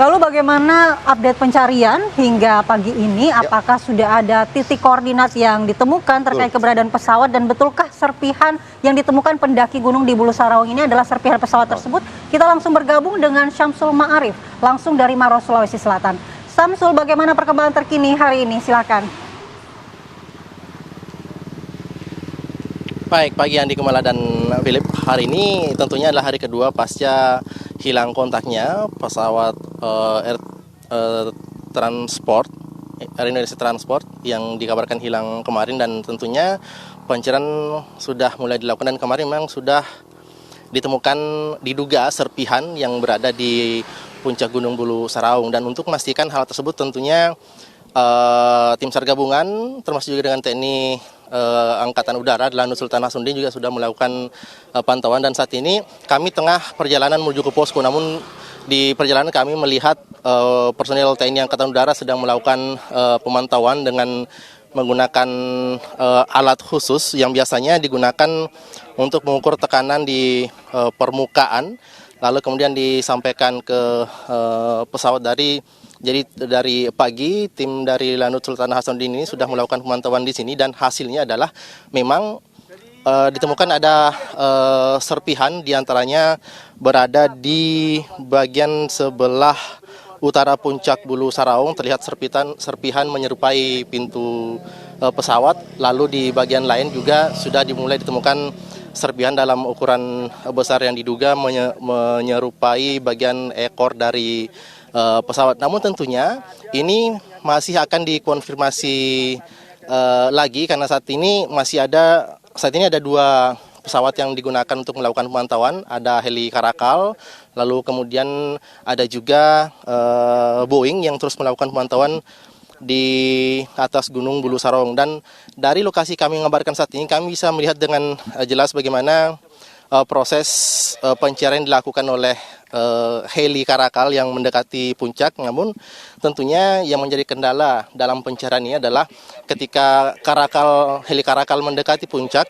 Lalu bagaimana update pencarian hingga pagi ini? Apakah sudah ada titik koordinat yang ditemukan terkait keberadaan pesawat dan betulkah serpihan yang ditemukan pendaki gunung di Bulu Sarawang ini adalah serpihan pesawat tersebut? Kita langsung bergabung dengan Syamsul Ma'arif langsung dari Maros, Sulawesi Selatan. Syamsul, bagaimana perkembangan terkini hari ini? Silakan. Baik, pagi Andi Kumala dan Philip. Hari ini tentunya adalah hari kedua pasca hilang kontaknya pesawat Air Indonesia Transport yang dikabarkan hilang kemarin, dan tentunya pencarian sudah mulai dilakukan, dan kemarin memang sudah ditemukan diduga serpihan yang berada di puncak Gunung Bulu Sarawang. Dan untuk memastikan hal tersebut tentunya tim SAR gabungan termasuk juga dengan TNI Angkatan Udara Lanut Sultan Hasanuddin juga sudah melakukan pantauan, dan saat ini kami tengah perjalanan menuju ke posko. Namun di perjalanan kami melihat personil TNI Angkatan Udara sedang melakukan pemantauan dengan menggunakan alat khusus yang biasanya digunakan untuk mengukur tekanan di permukaan, lalu kemudian disampaikan ke pesawat. Jadi dari pagi tim dari Lanut Sultan Hasanuddin ini sudah melakukan pemantauan di sini, dan hasilnya adalah memang ditemukan ada serpihan, diantaranya berada di bagian sebelah utara puncak Bulu Sarawang. Terlihat serpihan menyerupai pintu pesawat, lalu di bagian lain juga sudah dimulai ditemukan serpihan dalam ukuran besar yang diduga menyerupai bagian ekor dari pesawat. Namun tentunya ini masih akan dikonfirmasi lagi, karena saat ini ada dua pesawat yang digunakan untuk melakukan pemantauan. Ada heli Karakal, lalu kemudian ada juga Boeing yang terus melakukan pemantauan di atas Gunung Bulu Sarawang. Dan dari lokasi kami mengabarkan saat ini, kami bisa melihat dengan jelas bagaimana proses pencarian dilakukan oleh heli Karakal yang mendekati puncak. Namun tentunya yang menjadi kendala dalam pencarian ini adalah ketika heli Karakal mendekati puncak,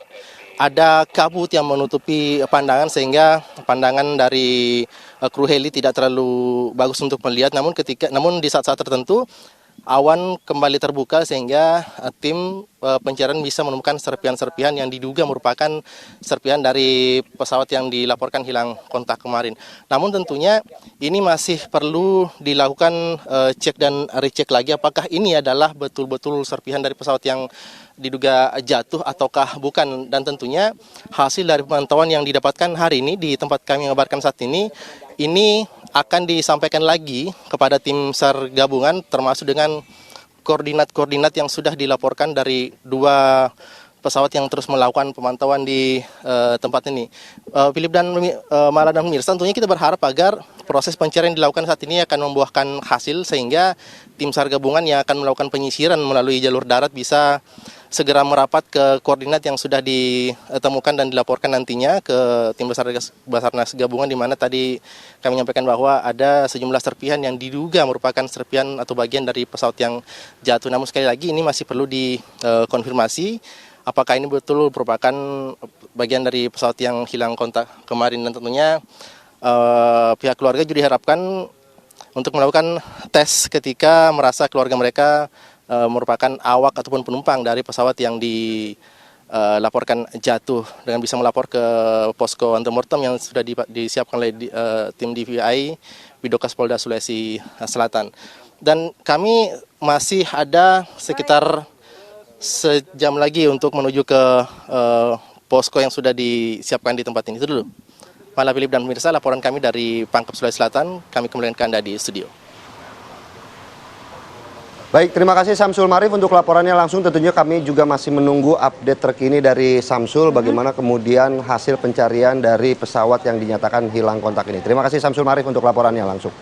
ada kabut yang menutupi pandangan, sehingga pandangan dari kru heli tidak terlalu bagus untuk melihat. Namun di saat-saat tertentu awan kembali terbuka, sehingga tim pencarian bisa menemukan serpihan-serpihan yang diduga merupakan serpihan dari pesawat yang dilaporkan hilang kontak kemarin. Namun tentunya ini masih perlu dilakukan cek dan recheck lagi, apakah ini adalah betul-betul serpihan dari pesawat yang diduga jatuh ataukah bukan. Dan tentunya hasil dari pemantauan yang didapatkan hari ini di tempat kami mengabarkan saat ini akan disampaikan lagi kepada tim SAR gabungan, termasuk dengan koordinat-koordinat yang sudah dilaporkan dari dua pesawat yang terus melakukan pemantauan di tempat ini. Philip dan Mala dan pemirsa, tentunya kita berharap agar proses pencarian yang dilakukan saat ini akan membuahkan hasil, sehingga tim SAR gabungan yang akan melakukan penyisiran melalui jalur darat bisa segera merapat ke koordinat yang sudah ditemukan dan dilaporkan nantinya ke tim Basarnas gabungan, di mana tadi kami menyampaikan bahwa ada sejumlah serpihan yang diduga merupakan serpihan atau bagian dari pesawat yang jatuh. Namun sekali lagi ini masih perlu dikonfirmasi apakah ini betul merupakan bagian dari pesawat yang hilang kontak kemarin. Dan tentunya pihak keluarga juga diharapkan untuk melakukan tes ketika merasa keluarga mereka merupakan awak ataupun penumpang dari pesawat yang dilaporkan jatuh, dengan bisa melapor ke posko antemortem yang sudah disiapkan oleh tim DVI Bidokas Polda Sulawesi Selatan. Dan kami masih ada sekitar sejam lagi untuk menuju ke posko yang sudah disiapkan di tempat ini. Itu dulu. Malah Philip dan pemirsa, laporan kami dari Pangkep Sulawesi Selatan, kami kembalikan ke Anda di studio. Baik, terima kasih Syamsul Ma'arif untuk laporannya langsung. Tentunya kami juga masih menunggu update terkini dari Syamsul, bagaimana kemudian hasil pencarian dari pesawat yang dinyatakan hilang kontak ini. Terima kasih Syamsul Ma'arif untuk laporannya langsung.